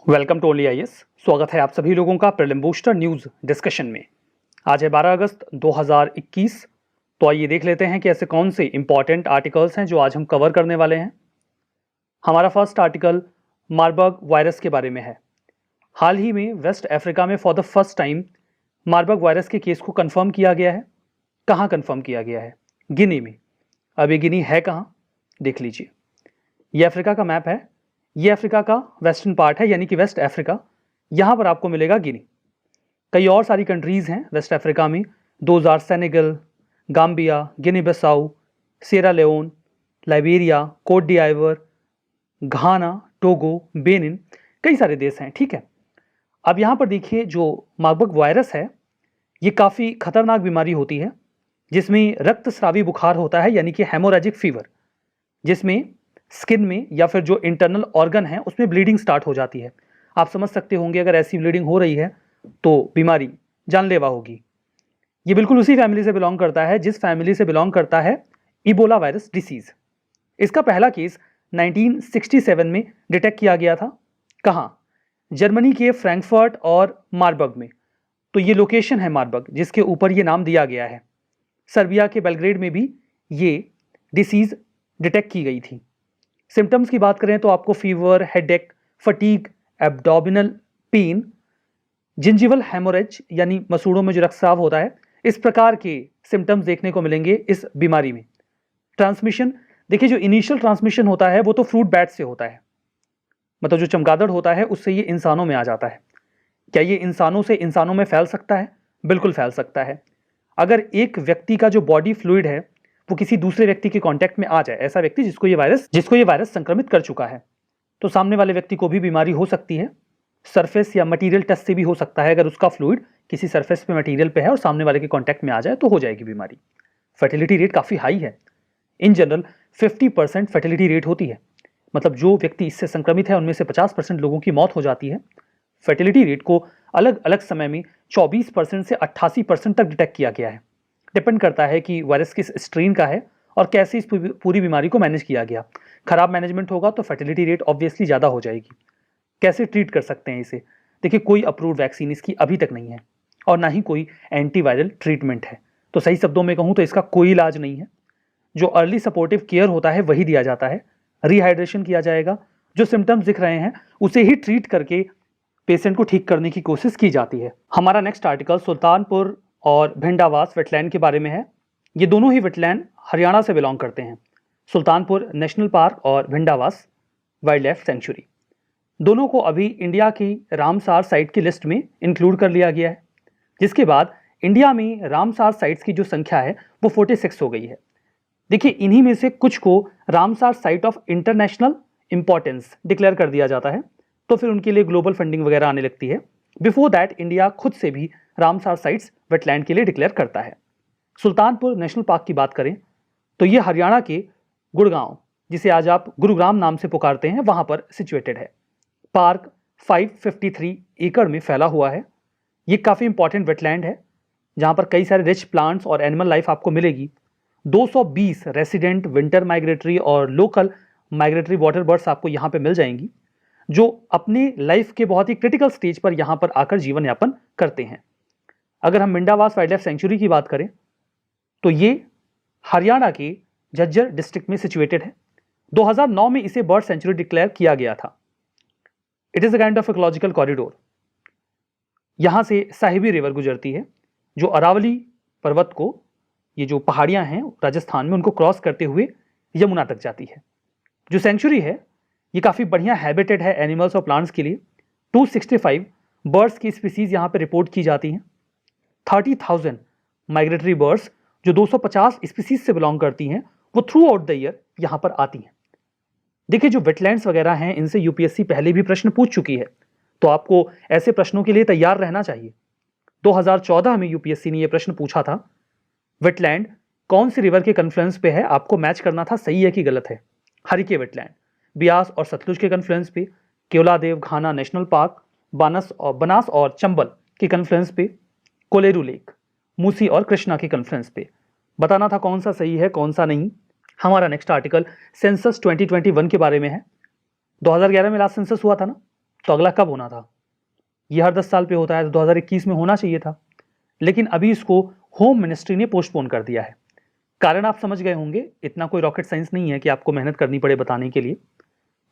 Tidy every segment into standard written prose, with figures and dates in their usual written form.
Welcome to only IAS. स्वागत है आप सभी लोगों का प्रीलिम बूस्टर न्यूज़ डिस्कशन में। आज है 12 अगस्त 2021। तो आइए देख लेते हैं कि ऐसे कौन से इंपॉर्टेंट आर्टिकल्स हैं जो आज हम कवर करने वाले हैं। हमारा फर्स्ट आर्टिकल मार्बर्ग वायरस के बारे में है। हाल ही में वेस्ट अफ्रीका में for the first time Marburg virus के केस को कंफर्म किया गया है। कहाँ कंफर्म किया गया है? गिनी में। अब ये गिनी है कहाँ, देख लीजिए। ये अफ्रीका का मैप है। ये अफ्रीका का वेस्टर्न पार्ट है, यानी कि वेस्ट अफ्रीका। यहाँ पर आपको मिलेगा गिनी। कई और सारी कंट्रीज़ हैं वेस्ट अफ्रीका में। 2000 Senegal, Gambia, Guinea Bissau, Sierra Leone, Liberia, Côte d' Ivoire, Ghana, Togo, Benin, कई सारे देश हैं। ठीक है, अब यहाँ पर देखिए जो मार्बर्ग वायरस है ये काफ़ी खतरनाक बीमारी होती है जिसमें रक्तस्रावी बुखार होता है, यानी कि हेमोरेजिक फीवर, जिसमें स्किन में या फिर जो इंटरनल ऑर्गन है उसमें ब्लीडिंग स्टार्ट हो जाती है। आप समझ सकते होंगे अगर ऐसी ब्लीडिंग हो रही है तो बीमारी जानलेवा होगी। ये बिल्कुल उसी फैमिली से बिलोंग करता है जिस फैमिली से बिलोंग करता है इबोला वायरस डिसीज। इसका पहला केस 1967 में डिटेक्ट किया गया था। कहाँ? जर्मनी के फ्रैंकफर्ट और मार्बर्ग में। तो ये लोकेशन है मार्बर्ग जिसके ऊपर ये नाम दिया गया है। सर्बिया के बेलग्रेड में भी ये डिसीज डिटेक्ट की गई थी। सिम्टम्स की बात करें तो आपको fever, headache, fatigue, abdominal pain, gingival haemorrhage यानी मसूड़ों में जो रक्तस्राव होता है, इस प्रकार के सिम्टम्स देखने को मिलेंगे इस बीमारी में। ट्रांसमिशन देखिए, जो इनिशियल ट्रांसमिशन होता है वो तो फ्रूट बैट से होता है, मतलब जो चमगादड़ होता है उससे ये इंसानों में आ जाता है। क्या ये इंसानों से इंसानों में फैल सकता है? बिल्कुल फैल सकता है। अगर एक व्यक्ति का जो बॉडी फ्लूइड है वो किसी दूसरे व्यक्ति के कांटेक्ट में आ जाए, ऐसा व्यक्ति जिसको ये वायरस संक्रमित कर चुका है, तो सामने वाले व्यक्ति को भी बीमारी हो सकती है। सरफेस या मटेरियल टच से भी हो सकता है। अगर उसका फ्लूइड किसी सरफेस पे मटेरियल पे है और सामने वाले के कांटेक्ट में आ जाए तो हो जाएगी बीमारी। फर्टिलिटी रेट काफ़ी हाई है। इन जनरल 50% फर्टिलिटी रेट होती है, मतलब जो व्यक्ति इससे संक्रमित है उनमें से 50% लोगों की मौत हो जाती है। फर्टिलिटी रेट को अलग अलग समय में 24% से 88% तक डिटेक्ट किया गया है। डिपेंड करता है कि वायरस किस स्ट्रेन का है और कैसे इस पूरी बीमारी को मैनेज किया गया। खराब मैनेजमेंट होगा तो फर्टिलिटी रेट ऑब्वियसली ज़्यादा हो जाएगी। कैसे ट्रीट कर सकते हैं इसे? देखिए, कोई अप्रूव्ड वैक्सीन इसकी अभी तक नहीं है और ना ही कोई एंटीवायरल ट्रीटमेंट है। तो सही शब्दों में कहूँ तो इसका कोई इलाज नहीं है। जो अर्ली सपोर्टिव केयर होता है वही दिया जाता है। रिहाइड्रेशन किया जाएगा, जो सिम्टम्स दिख रहे हैं उसे ही ट्रीट करके पेशेंट को ठीक करने की कोशिश की जाती है। हमारा नेक्स्ट आर्टिकल सुल्तानपुर और भिंडावास वेटलैंड के बारे में है। ये दोनों ही वेटलैंड हरियाणा से बिलोंग करते हैं। सुल्तानपुर नेशनल पार्क और भिंडावास वाइल्ड लाइफ सेंचुरी, दोनों को अभी इंडिया की रामसार साइट की लिस्ट में इंक्लूड कर लिया गया है, जिसके बाद इंडिया में रामसार साइट्स की जो संख्या है वो 46 हो गई है। देखिए, इन्हीं में से कुछ को Ramsar site of international importance declare कर दिया जाता है, तो फिर उनके लिए ग्लोबल फंडिंग वगैरह आने लगती है। बिफोर दैट इंडिया खुद से भी रामसार साइट्स वेटलैंड के लिए डिक्लेयर करता है। सुल्तानपुर नेशनल पार्क की बात करें तो ये हरियाणा के गुड़गांव, जिसे आज आप गुरुग्राम नाम से पुकारते हैं, वहां पर सिचुएटेड है। पार्क 553 एकड़ में फैला हुआ है। ये काफ़ी इंपॉर्टेंट वेटलैंड है जहां पर कई सारे रिच प्लांट्स और एनिमल लाइफ आपको मिलेगी। 220 रेसिडेंट विंटर माइग्रेटरी और लोकल माइग्रेटरी वाटर बर्ड्स आपको यहाँ पे मिल जाएंगी, जो अपने लाइफ के बहुत ही क्रिटिकल स्टेज पर यहाँ पर आकर जीवन यापन करते हैं। अगर हम भिंडावास वाइल्ड लाइफ सेंचुरी की बात करें तो ये हरियाणा के झज्जर डिस्ट्रिक्ट में सिचुएटेड है। 2009 में इसे बर्ड सेंचुरी डिक्लेयर किया गया था। It is a kind of ecological corridor. यहां से साहिबी रिवर गुजरती है जो अरावली पर्वत को, ये जो पहाड़ियां हैं राजस्थान में, उनको क्रॉस करते हुए यमुना तक जाती है। जो सेंचुरी है ये काफ़ी बढ़िया हैबिटेट है एनिमल्स और प्लांट्स के लिए। 265 बर्ड्स की स्पीसीज यहाँ पे रिपोर्ट की जाती हैं। 30,000 माइग्रेटरी बर्ड्स जो 250 स्पीसीज से बिलोंग करती हैं वो थ्रू आउट द ईयर यहाँ पर आती हैं। देखिए, जो वेटलैंड्स वगैरह हैं इनसे यूपीएससी पहले भी प्रश्न पूछ चुकी है, तो आपको ऐसे प्रश्नों के लिए तैयार रहना चाहिए। 2014 में यूपीएससी ने यह प्रश्न पूछा था, वेटलैंड कौन सी रिवर के कन्फ्लुएंस पे है, आपको मैच करना था सही है कि गलत है। हरिके वेटलैंड ब्यास और सतलुज के कन्फ्लुएंस पे, केवलादेव घाना नेशनल पार्क, बनास और चंबल के कन्फ्लुएंस पे, कोलेरू लेक, मूसी और कृष्णा के कन्फ्लुएंस पे। बताना था कौन सा सही है कौन सा नहीं। हमारा नेक्स्ट आर्टिकल सेंसस 2021 के बारे में है। 2011 में लास्ट सेंसस हुआ था ना, तो अगला कब होना था? ये हर 10 साल पे होता है, तो 2021 में होना चाहिए था, लेकिन अभी इसको होम मिनिस्ट्री ने पोस्टपोन कर दिया है। कारण आप समझ गए होंगे, इतना कोई रॉकेट साइंस नहीं है कि आपको मेहनत करनी पड़े बताने के लिए।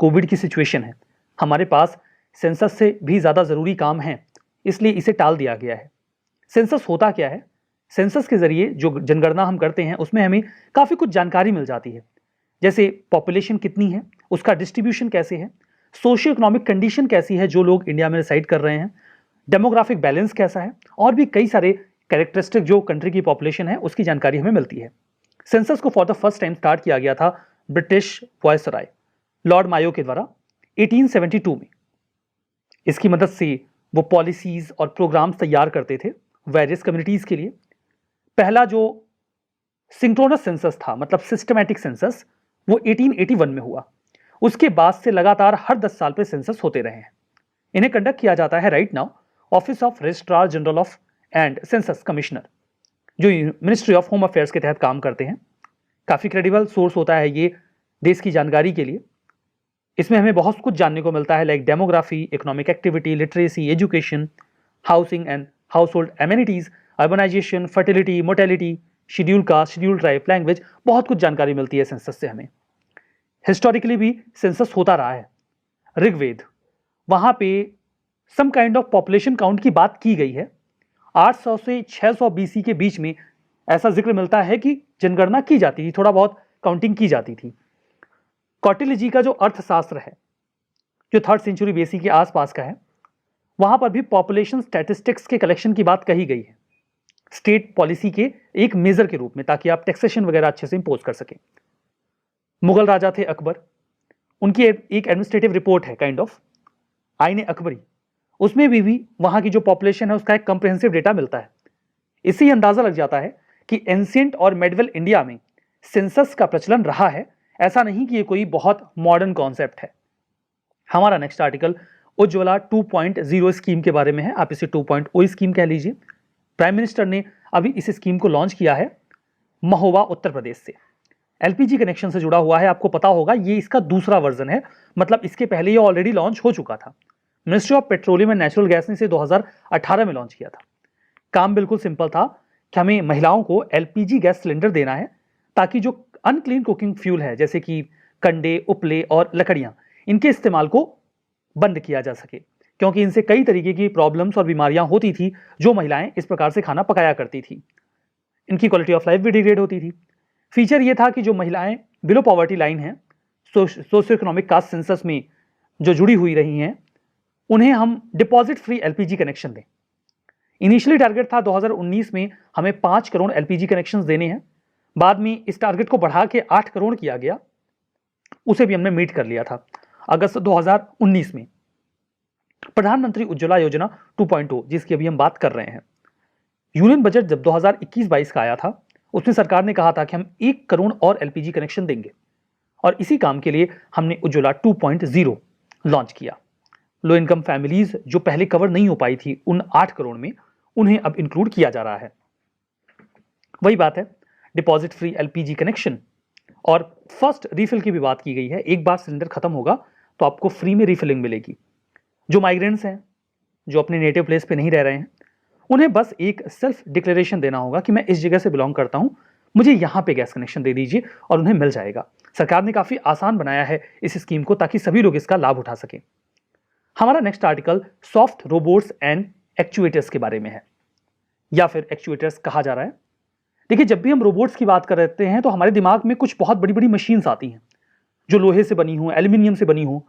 कोविड की सिचुएशन है, हमारे पास सेंसस से भी ज़्यादा ज़रूरी काम है, इसलिए इसे टाल दिया गया है। सेंसस होता क्या है? सेंसस के जरिए जो जनगणना हम करते हैं उसमें हमें काफ़ी कुछ जानकारी मिल जाती है, जैसे पॉपुलेशन कितनी है, उसका डिस्ट्रीब्यूशन कैसे है, सोशियो इकोनॉमिक कंडीशन कैसी है जो लोग इंडिया में रिसाइड कर रहे हैं, डेमोग्राफिक बैलेंस कैसा है, और भी कई सारे कैरेक्टरिस्टिक जो कंट्री की पॉपुलेशन है उसकी जानकारी हमें मिलती है। सेंसस को for the first time start किया गया था ब्रिटिश वायसराय लॉर्ड मायो के द्वारा 1872 में। इसकी मदद से वो पॉलिसीज और प्रोग्राम्स तैयार करते थे वेरियस कम्युनिटीज के लिए। पहला जो सिंक्रोनस सेंसस था, मतलब सिस्टमैटिक सेंसस, वो 1881 में हुआ। उसके बाद से लगातार हर 10 साल पे सेंसस होते रहे हैं। इन्हें कंडक्ट किया जाता है right now office of registrar general of and census commissioner, जो मिनिस्ट्री ऑफ होम अफेयर्स के तहत काम करते हैं। काफ़ी क्रेडिबल सोर्स होता है ये देश की जानकारी के लिए। इसमें हमें बहुत कुछ जानने को मिलता है, like demography, economic activity, literacy, education, housing and household amenities, urbanization, fertility, mortality, schedule caste, schedule tribe, language, बहुत कुछ जानकारी मिलती है सेंसस से हमें। हिस्टोरिकली भी सेंसस होता रहा है। ऋग्वेद, वहाँ पे some kind of population count की बात की गई है। 800 से 600 BC के बीच में ऐसा जिक्र मिलता है कि जनगणना की जाती थी, थोड़ा बहुत काउंटिंग की जाती थी। कौटिल्य जी का जो अर्थशास्त्र है, जो 3rd सेंचुरी BC के आसपास का है, वहां पर भी पॉपुलेशन स्टैटिस्टिक्स के कलेक्शन की बात कही गई है, स्टेट पॉलिसी के एक मेजर के रूप में, ताकि आप टैक्सेशन वगैरह अच्छे से इंपोज कर सकें। मुगल राजा थे अकबर, उनकी एक एडमिनिस्ट्रेटिव रिपोर्ट है काइंड ऑफ आईने अकबरी, उसमें भी वहां की जो पॉपुलेशन है उसका एक कंप्रिहेंसिव डेटा मिलता है। इससे ही अंदाजा लग जाता है कि एंशिएंट और मेडिवल इंडिया में सेंसस का प्रचलन रहा है, ऐसा नहीं कि ये कोई बहुत मॉडर्न कॉन्सेप्ट है। हमारा नेक्स्ट आर्टिकल उज्ज्वला 2.0 स्कीम के बारे में है, आप इसे 2.0 स्कीम कह लीजिए। प्राइम मिनिस्टर ने अभी इस स्कीम को लॉन्च किया है महोबा, उत्तर प्रदेश से। एलपीजी कनेक्शन से जुड़ा हुआ है, आपको पता होगा ये इसका दूसरा वर्जन है, मतलब इसके पहले ये ऑलरेडी लॉन्च हो चुका था। Ministry of petroleum and natural gas ने इसे 2018 में लॉन्च किया था। काम बिल्कुल सिंपल था कि हमें महिलाओं को एलपीजी गैस सिलेंडर देना है, ताकि जो अनक्लीन कुकिंग फ्यूल है, जैसे कि कंडे, उपले और लकड़ियां, इनके इस्तेमाल को बंद किया जा सके, क्योंकि इनसे कई तरीके की प्रॉब्लम्स और बीमारियां होती थी जो महिलाएं इस प्रकार से खाना पकाया करती थी। इनकी क्वालिटी ऑफ लाइफ भी डिग्रेड होती थी। फीचर ये था कि जो महिलाएं बिलो पॉवर्टी लाइन है, सोशियो इकोनॉमिक कास्ट सेंसस में जो जुड़ी हुई रही हैं, उन्हें हम डिपॉजिट फ्री एलपीजी कनेक्शन दें। इनिशियली टारगेट था 2019 में हमें 5 करोड़ एलपीजी कनेक्शंस देने हैं। बाद में इस टारगेट को बढ़ा के 8 करोड़ किया गया, उसे भी हमने मीट कर लिया था अगस्त 2019 में। प्रधानमंत्री उज्ज्वला योजना 2.0 जिसकी अभी हम बात कर रहे हैं, यूनियन बजट जब 2021-22 का आया था, उसमें सरकार ने कहा था कि हम 1 करोड़ और एलपीजी कनेक्शन देंगे, और इसी काम के लिए हमने उज्ज्वला 2.0 लॉन्च किया। लो इनकम फैमिलीज जो पहले कवर नहीं हो पाई थी उन 8 करोड़ में, उन्हें अब इंक्लूड किया जा रहा है। वही बात है, डिपॉजिट फ्री एलपीजी कनेक्शन और फर्स्ट रिफिल की भी बात की गई है। एक बार सिलेंडर खत्म होगा तो आपको फ्री में रिफिलिंग मिलेगी। जो माइग्रेंट्स हैं, जो अपने नेटिव प्लेस पे नहीं रह रहे हैं, उन्हें बस एक सेल्फ डिक्लेरेशन देना होगा कि मैं इस जगह से बिलोंग करता हूं, मुझे यहां पे गैस कनेक्शन दे दीजिए, और उन्हें मिल जाएगा। सरकार ने काफी आसान बनाया है इस स्कीम को, ताकि सभी लोग इसका लाभ उठा सकें। हमारा next article soft robots and actuators के बारे में है, या फिर एक्चुएटर्स कहा जा रहा है। देखिए, जब भी हम रोबोट्स की बात करते हैं तो हमारे दिमाग में कुछ बहुत बड़ी बड़ी मशीन्स आती हैं, जो लोहे से बनी हो, एल्यूमिनियम से बनी हो,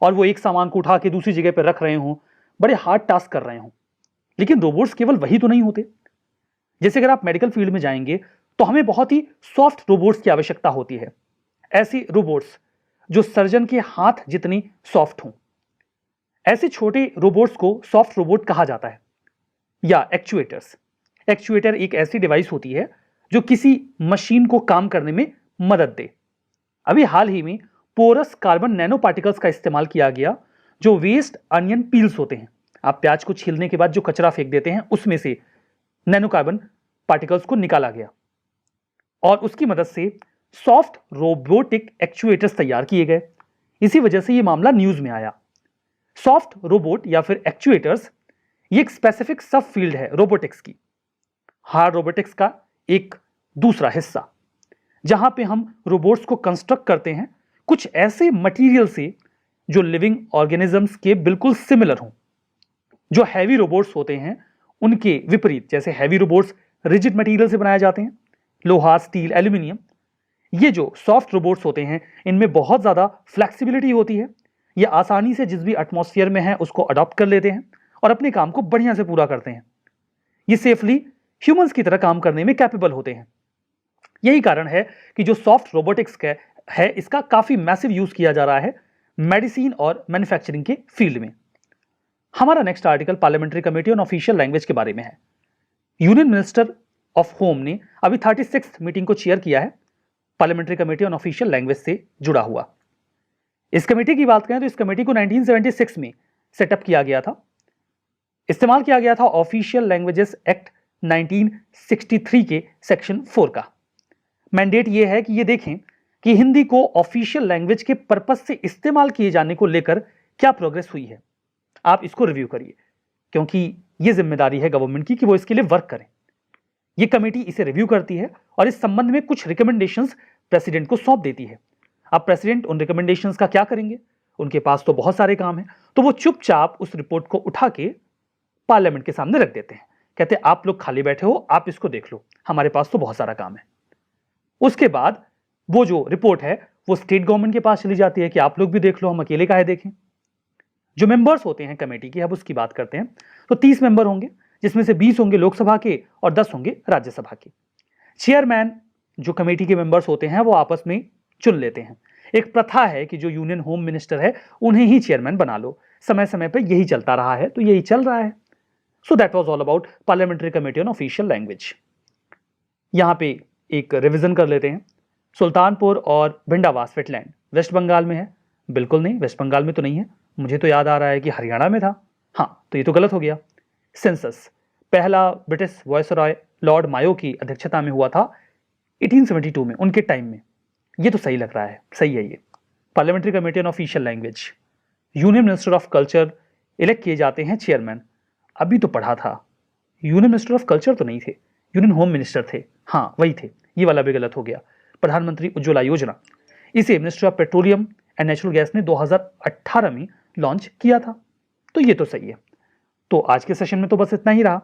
और वो एक सामान को उठा के दूसरी जगह पर रख रहे हो, बड़े हार्ड टास्क कर रहे हो। लेकिन रोबोट्स केवल वही तो नहीं होते। जैसे अगर आप मेडिकल फील्ड में जाएंगे तो हमें बहुत ही सॉफ्ट रोबोट्स की आवश्यकता होती है। ऐसे रोबोट्स जो सर्जन के हाथ जितनी सॉफ्ट हों, ऐसे छोटे रोबोट्स को सॉफ्ट रोबोट कहा जाता है, या एक्चुएटर्स। एक्चुएटर एक ऐसी डिवाइस होती है जो किसी मशीन को काम करने में मदद दे। अभी हाल ही में पोरस कार्बन नैनो पार्टिकल्स का इस्तेमाल किया गया, जो वेस्ट अनियन पील्स होते हैं, आप प्याज को छीलने के बाद जो कचरा फेंक देते हैं, उसमें से नैनो कार्बन पार्टिकल्स को निकाला गया, और उसकी मदद से सॉफ्ट रोबोटिक एक्चुएटर्स तैयार किए गए। इसी वजह से यह मामला न्यूज में आया। सॉफ्ट रोबोट या फिर एक्चुएटर्स ये एक स्पेसिफिक सब फील्ड है रोबोटिक्स की। हार्ड रोबोटिक्स का एक दूसरा हिस्सा, जहां पे हम रोबोट्स को कंस्ट्रक्ट करते हैं कुछ ऐसे मटेरियल से जो लिविंग ऑर्गेनिजम्स के बिल्कुल सिमिलर हों। जो हैवी रोबोट्स होते हैं उनके विपरीत, जैसे हैवी रोबोट्स रिजिड मटेरियल से बनाए जाते हैं, लोहा, स्टील, एल्यूमिनियम। ये जो सॉफ्ट रोबोट्स होते हैं इनमें बहुत ज़्यादा फ्लेक्सिबिलिटी होती है। ये आसानी से जिस भी एटमॉस्फेयर में है उसको अडॉप्ट कर लेते हैं और अपने काम को बढ़िया से पूरा करते हैं। ये सेफली ह्यूमंस की तरह काम करने में कैपेबल होते हैं। यही कारण है कि जो सॉफ्ट रोबोटिक्स है इसका काफ़ी मैसिव यूज़ किया जा रहा है मेडिसिन और मैन्युफैक्चरिंग के फील्ड में। हमारा next article parliamentary committee on official language के बारे में है। यूनियन मिनिस्टर ऑफ होम ने अभी 36th मीटिंग को चेयर किया है parliamentary committee on official language से जुड़ा हुआ। इस कमेटी की बात करें तो इस कमेटी को 1976 में सेटअप किया गया था। इस्तेमाल किया गया था ऑफिशियल लैंग्वेजेस एक्ट 1963 के सेक्शन 4 का। मैंडेट यह है कि ये देखें कि हिंदी को ऑफिशियल लैंग्वेज के पर्पस से इस्तेमाल किए जाने को लेकर क्या प्रोग्रेस हुई है। आप इसको रिव्यू करिए, क्योंकि ये जिम्मेदारी है गवर्नमेंट की कि वो इसके लिए वर्क करें। ये कमेटी इसे रिव्यू करती है और इस संबंध में कुछ रिकमेंडेशंस प्रेसिडेंट को सौंप देती है। अब प्रेसिडेंट उन रिकमेंडेशंस का क्या करेंगे? उनके पास तो बहुत सारे काम हैं, तो वो चुपचाप उस रिपोर्ट को उठा के पार्लियामेंट के सामने रख देते हैं। कहते हैं आप लोग खाली बैठे हो, आप इसको देख लो, हमारे पास तो बहुत सारा काम है। उसके बाद वो जो रिपोर्ट है वो स्टेट गवर्नमेंट के पास चली जाती है कि आप लोग भी देख लो, हम अकेले काहे देखें। जो मेंबर्स होते हैं कमेटी की, अब उसकी बात करते हैं, तो 30 मेंबर होंगे, जिसमें से 20 होंगे लोकसभा के और 10 होंगे राज्यसभा के। चेयरमैन जो कमेटी के मेंबर्स होते हैं वो आपस में चुन लेते हैं। एक प्रथा है कि जो यूनियन होम मिनिस्टर है उन्हें ही चेयरमैन बना लो। समय समय पर यही चलता रहा है, तो यही चल रहा है। So that was all about parliamentary committee on official language. यहां पे एक रिवीजन कर लेते हैं। सुल्तानपुर और भिंडावास वेटलैंड वेस्ट बंगाल में है? बिल्कुल नहीं, वेस्ट बंगाल में तो नहीं है। मुझे तो याद आ रहा है कि हरियाणा में था। हाँ, तो ये तो गलत हो गया। सेंसस पहला ब्रिटिश वायसरॉय लॉर्ड मायो की अध्यक्षता में हुआ था 1872 में, उनके टाइम में। ये तो सही लग रहा है, सही है ये। Parliamentary committee on official language, union minister of culture elect किए जाते हैं चेयरमैन। अभी तो पढ़ा था, यूनियन मिनिस्टर ऑफ कल्चर तो नहीं थे, यूनियन होम मिनिस्टर थे। हाँ वही थे, ये वाला भी गलत हो गया। प्रधानमंत्री उज्ज्वला योजना, इसे ministry of petroleum and natural gas ने 2018 में लॉन्च किया था, तो ये तो सही है। तो आज के सेशन में तो बस इतना ही रहा।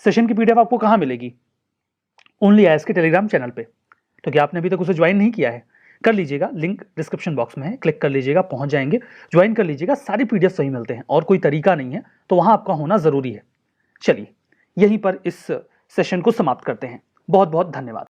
सेशन की पीडीएफ आपको कहाँ मिलेगी? ओनली आईएएस के टेलीग्राम चैनल पे। तो क्या आपने अभी तक उसे ज्वाइन नहीं किया है? कर लीजिएगा, लिंक डिस्क्रिप्शन बॉक्स में है, क्लिक कर लीजिएगा, पहुंच जाएंगे, ज्वाइन कर लीजिएगा। सारी पीडीएफ सही मिलते हैं और कोई तरीका नहीं है, तो वहां आपका होना जरूरी है। चलिए यहीं पर इस सेशन को समाप्त करते हैं। बहुत बहुत धन्यवाद।